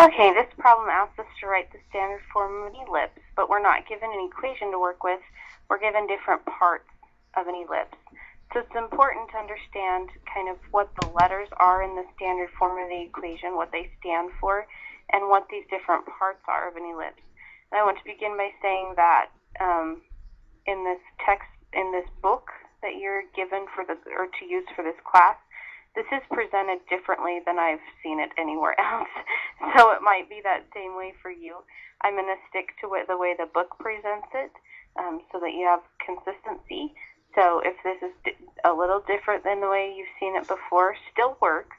Okay, this problem asks us to write the standard form of an ellipse, but we're not given an equation to work with. We're given different parts of an ellipse. So it's important to understand kind of what the letters are in the standard form of the equation, what they stand for, and what these different parts are of an ellipse. And I want to begin by saying that in this text, in this book that you're given for or to use for this class, this is presented differently than I've seen it anywhere else. So it might be that same way for you. I'm going to stick to the way the book presents it so that you have consistency. So if this is a little different than the way you've seen it before, still works.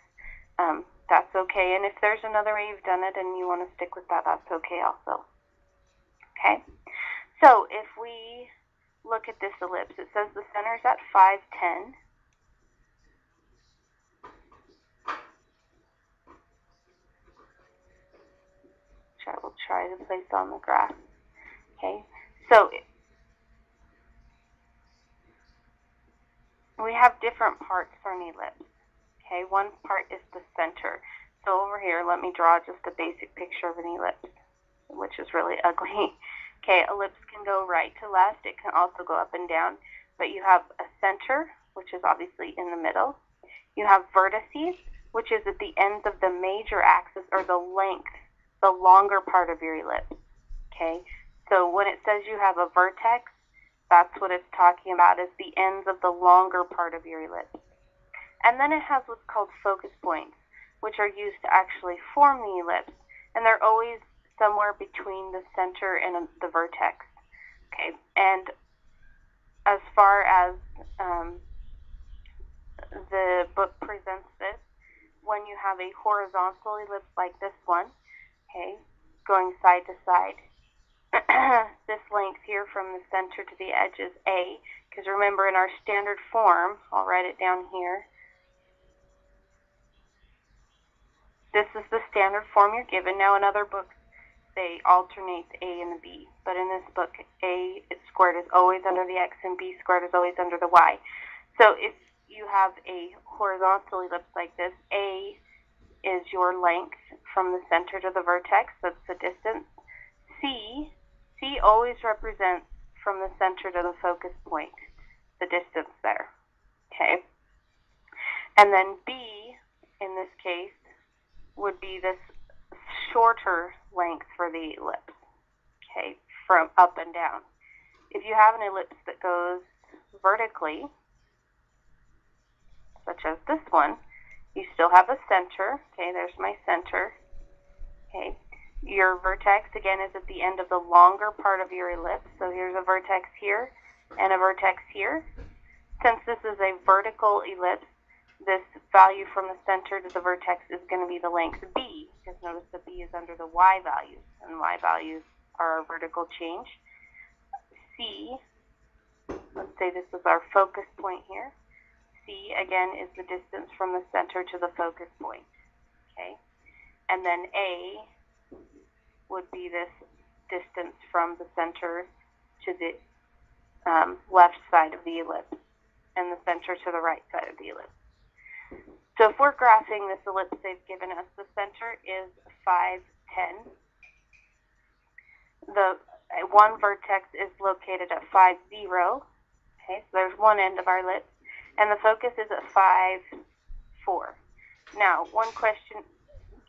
That's okay. And if there's another way you've done it and you want to stick with that, that's okay also. Okay? So if we look at this ellipse, it says the center is at 510. Which I will try to place on the graph. Okay? So we have different parts for an ellipse. Okay, one part is the center. So over here, let me draw just a basic picture of an ellipse, which is really ugly. Okay, ellipse can go right to left. It can also go up and down. But you have a center, which is obviously in the middle. You have vertices, which is at the ends of the major axis, or the length, the longer part of your ellipse. Okay, so when it says you have a vertex, that's what it's talking about, is the ends of the longer part of your ellipse. And then it has what's called focus points, which are used to actually form the ellipse. And they're always somewhere between the center and the vertex. Okay, and as far as the book presents this, when you have a horizontal ellipse like this one, okay, going side to side, this length here from the center to the edge is A, because remember in our standard form, I'll write it down here, this is the standard form you're given. Now in other books, they alternate the A and the B, but in this book, A squared is always under the X and B squared is always under the Y. So if you have a horizontal ellipse like this, A is your length from the center to the vertex, that's the distance. C always represents from the center to the focus point, the distance there, okay? And then B, in this case, would be this shorter length for the ellipse, okay, from up and down. If you have an ellipse that goes vertically, such as this one, you still have a center, okay, there's my center, okay. Your vertex, again, is at the end of the longer part of your ellipse. So here's a vertex here and a vertex here. Since this is a vertical ellipse, this value from the center to the vertex is going to be the length B, because notice that B is under the Y values, and Y values are our vertical change. C, let's say this is our focus point here. C, again, is the distance from the center to the focus point, okay? And then A would be this distance from the center to the left side of the ellipse and the center to the right side of the ellipse. So if we're graphing this ellipse they've given us, the center is 510. The one vertex is located at 50. Okay, so there's one end of our ellipse, and the focus is at 5, 4. Now, one question,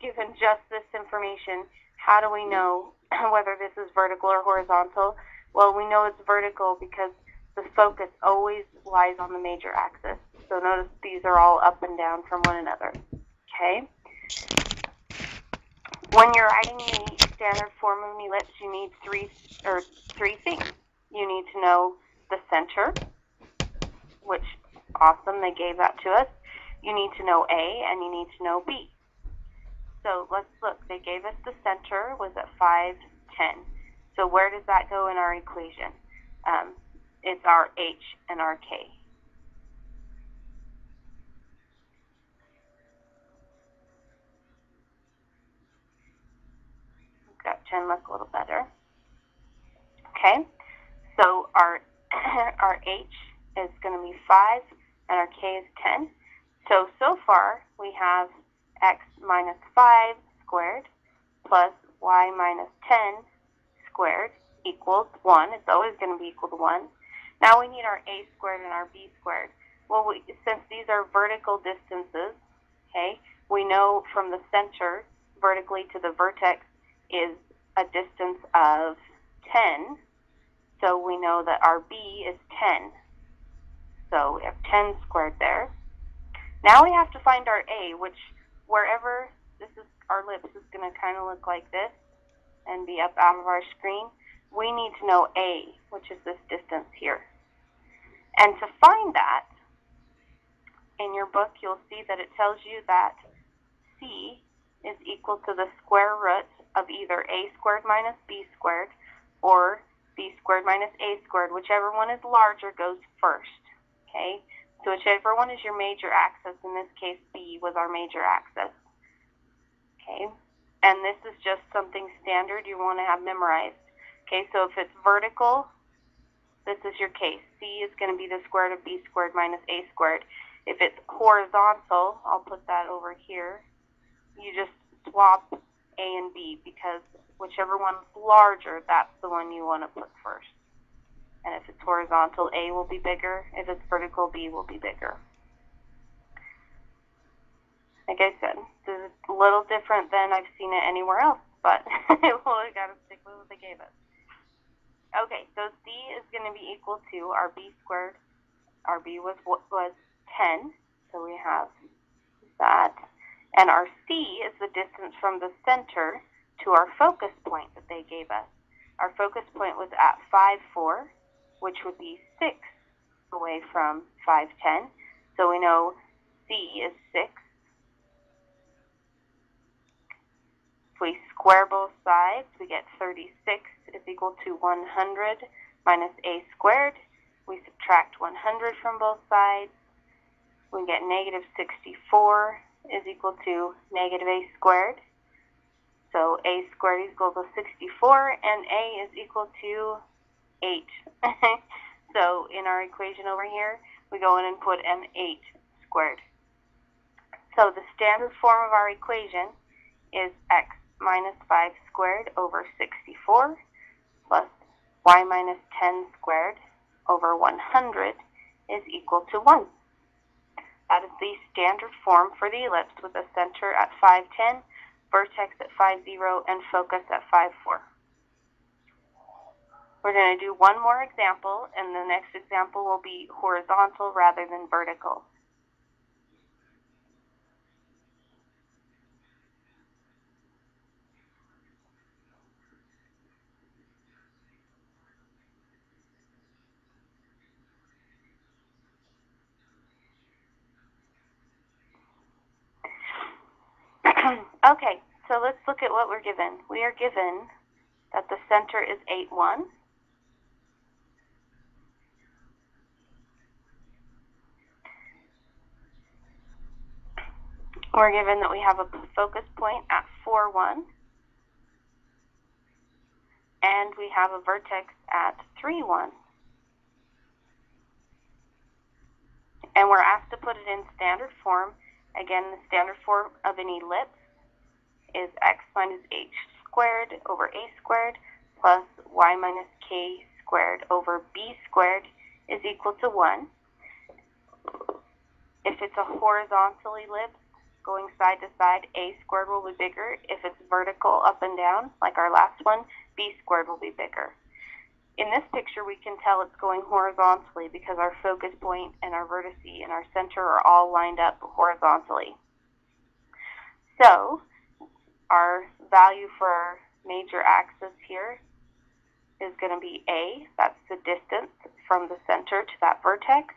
given just this information, how do we know whether this is vertical or horizontal? Well, we know it's vertical because the focus always lies on the major axis. So notice these are all up and down from one another. Okay? When you're writing the standard form of an ellipse, you need three things. You need to know the center, which, awesome, they gave that to us. You need to know A, and you need to know B. So let's look. They gave us the center was at 510. So where does that go in our equation? It's our H and our K. Got 10 look a little better. Okay, so our H is going to be 5 and our K is 10. So far we have x minus 5 squared plus y minus 10 squared equals 1. It's always going to be equal to 1. Now we need our a squared and our b squared. Well, since these are vertical distances, okay, we know from the center vertically to the vertex is a distance of 10. So we know that our b is 10. So we have 10 squared there. Now we have to find our a, which wherever this is, our ellipse is going to kind of look like this and be up out of our screen. We need to know a, which is this distance here. And to find that, in your book you'll see that it tells you that c is equal to the square root of either a squared minus b squared or b squared minus a squared. Whichever one is larger goes first. Okay? So whichever one is your major axis, in this case b was our major axis. Okay? And this is just something standard you want to have memorized. Okay, so if it's vertical, this is your case. C is going to be the square root of b squared minus a squared. If it's horizontal, I'll put that over here. You just swap a and b because whichever one's larger, that's the one you want to put first. And if it's horizontal, a will be bigger. If it's vertical, b will be bigger. Like I said, this is a little different than I've seen it anywhere else, but well, we got to stick with what they gave us. Okay, so c is going to be equal to our b squared. Our b was 10, so we have that. And our c is the distance from the center to our focus point that they gave us. Our focus point was at 5, 4, which would be 6 away from 5, 10. So we know c is 6. If we square both sides, we get 36 is equal to 100 minus a squared. We subtract 100 from both sides. We get negative 64 is equal to negative a squared. So a squared is equal to 64, and a is equal to 8. So in our equation over here, we go in and put an 8 squared. So the standard form of our equation is x minus 5 squared over 64 plus y minus 10 squared over 100 is equal to 1. That is the standard form for the ellipse with a center at 5, 10, vertex at 5, 0, and focus at 5, 4. We're going to do one more example, and the next example will be horizontal rather than vertical. Okay, so let's look at what we're given. We are given that the center is 8, 1. We're given that we have a focus point at 4, 1. And we have a vertex at 3, 1. And we're asked to put it in standard form. Again, the standard form of an ellipse is x minus h squared over a squared plus y minus k squared over b squared is equal to 1. If it's a horizontal ellipse going side to side, a squared will be bigger. If it's vertical up and down, like our last one, b squared will be bigger. In this picture, we can tell it's going horizontally because our focus point and our vertices and our center are all lined up horizontally. So, our value for our major axis here is going to be a. That's the distance from the center to that vertex.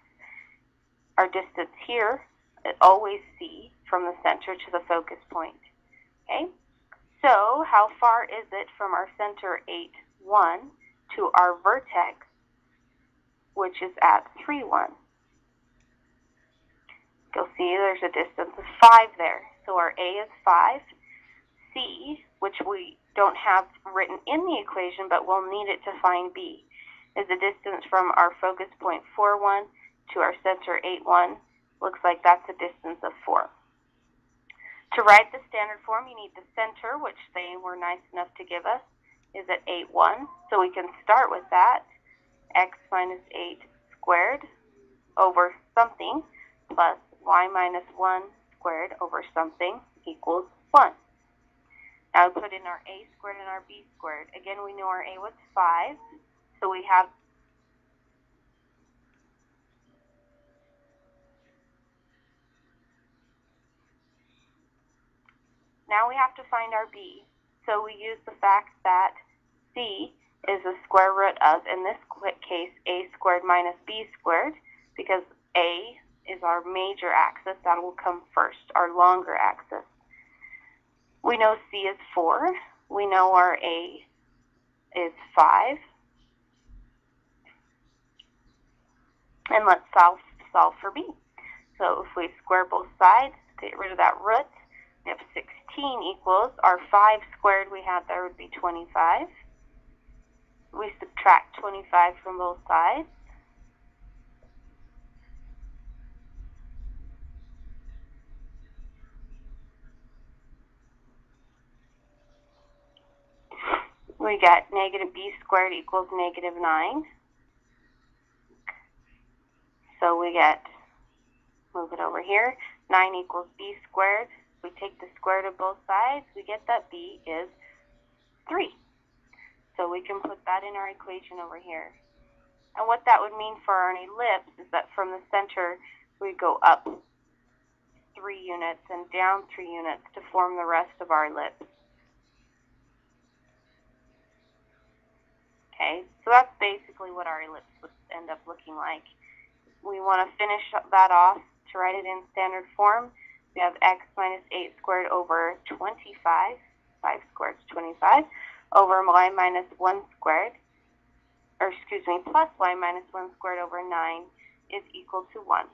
Our distance here is always c from the center to the focus point. Okay? So, how far is it from our center 8, 1 to our vertex, which is at 3, 1? You'll see there's a distance of 5 there. So our a is 5. C, which we don't have written in the equation, but we'll need it to find b, is the distance from our focus point 4, 1 to our center 8, 1. Looks like that's a distance of 4. To write the standard form, you need the center, which they were nice enough to give us, is at 8, 1. So we can start with that. X minus 8 squared over something plus y minus 1 squared over something equals 1. Now we put in our a squared and our b squared. Again, we know our a was 5, so we have now we have to find our b. So we use the fact that c is the square root of, in this case, a squared minus b squared, because a is our major axis. That will come first, our longer axis. We know c is 4. We know our a is 5. And let's solve for b. So if we square both sides, get rid of that root, we have 16 equals, our 5 squared we had there would be 25. We subtract 25 from both sides. We get negative b squared equals negative 9. So we get, move it over here, 9 equals b squared. We take the square root of both sides, we get that b is 3. So we can put that in our equation over here. And what that would mean for our ellipse is that from the center, we go up 3 units and down 3 units to form the rest of our ellipse. Okay, so that's basically what our ellipse would end up looking like. We want to finish that off to write it in standard form. We have x minus 8 squared over 25, 5 squared is 25, over y minus 1 squared, or excuse me, plus y minus 1 squared over 9 is equal to 1.